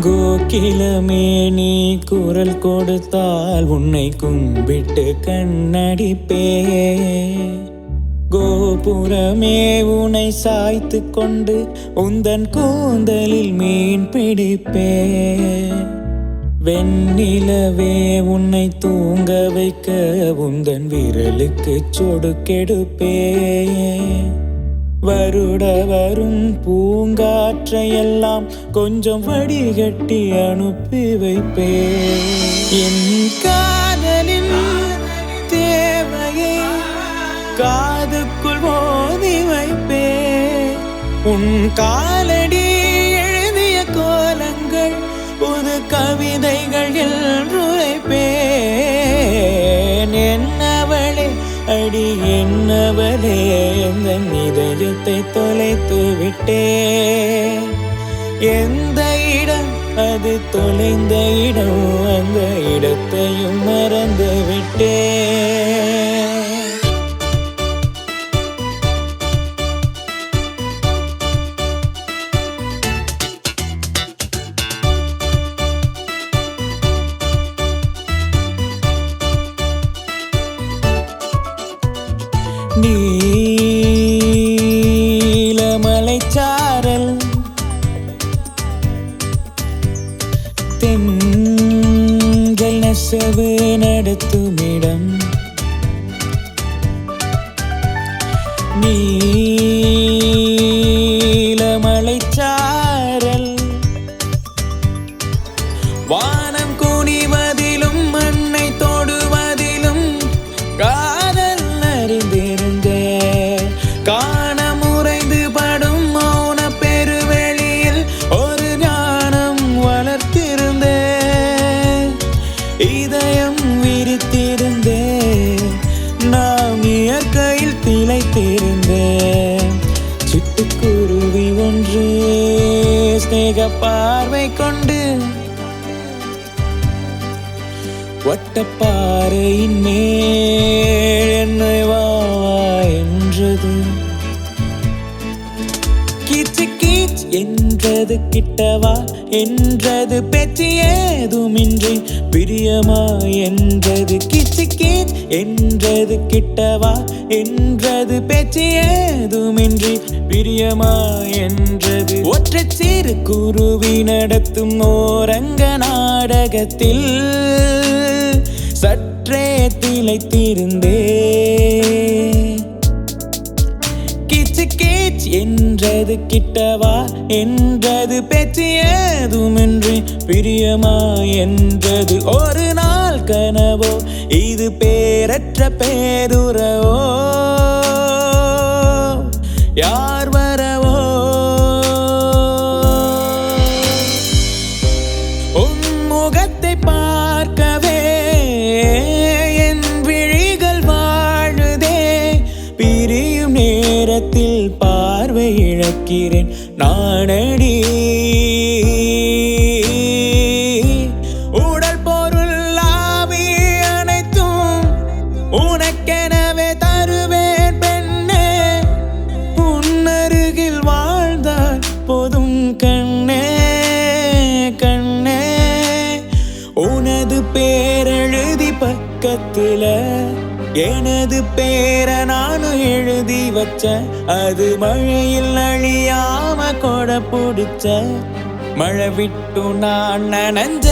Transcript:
கோகிலமே நீ குரல் கொடுத்தால் உன்னை கும்பிட்டு கண்ணடிப்பே. கோபுரமே உன்னை சாய்த்து கொண்டு உந்தன் கூந்தலில் மீன் பிடிப்பே. வெண்ணிலவே உன்னை தூங்க வைக்க உந்தன் விரலுக்கு சொடுக்கெடுப்பே. வருட வரும் பூங்காற்றையெல்லாம் கொஞ்சம் வடிகட்டி அனுப்பி வைப்பே. என் காதலின் தேவையை காதுக்குள் ஓதி வைப்பே. உன் காலடி எழுதிய கோலங்கள் புது கவிதைகள் என்றுரைப்பேன். என்னவளே அடி என்னவளே எந்த இதயத்தை தொலைத்து விட்டேன். எந்த இடம் அது தொலைந்த இடம் அந்த இடத்தையும் மறந்து விட்டேன். நீலமலைச்சாரல் தென்றல் நெசவு நடத்துமிடம். நீலமலைச்சாரல் வானம் குனிவதிலும் மண்ணை தொடுவதிலும் காதல் அறிந்திருந்தேன். காண முறைந்து படும் மௌன பெருவெளியில் ஒரு ஞானம் வளர்த்திருந்தேன். இதயம் விரித்திருந்தேன். நாம் இயற்கையில் திளைத்திருந்தேன். சிட்டுக்குருவி ஒன்று ஸ்நேக பார்வை கொண்டு வட்டப்பாறையின் மேல் என்னை வா என்றது. கீச்சு கீச் என்றது கிட்டவா என்றது பேச்சு ஏதுமின்றி பிரியமா என்றது. கீச்சு கீச் என்றது கிட்டவா என்றது பேச்சு ஏதுமின்றி பிரியமா என்றது. ஒற்றை சிறு குருவி நடத்தும் ஓரங்க நாடகத்தில் சற்றே திளைத்திருந்தே. கீச்சு கீச் என்றது கிட்டவா என்றது பேச்சு ஏதுமின்றி பிரியமா என்றது. ஒரு நாள் கனவோ இது பேரற்ற பேருறவோ யார் வரவோ. உன் முகத்தை பார்க்கவே என் விழிகள் வாழுதே. பிரியும் நேரத்தில் பார்வை இழக்கிறேன் நானடி. உடல் பொருள் ஆவி அனைத்தும் உனக்கெனவே தருவேன் பெண்ணே. உன்னருகில் வாழ்ந்தால் போதும் கண்ணே கண்ணே. உனது பேரெழுதி பக்கத்துல எனது பேர நானும் எழுதி வச்ச. அது மழையில் அழியாம கொடை பிடிச்ச. மழை விட்டு நான் நனைஞ்ச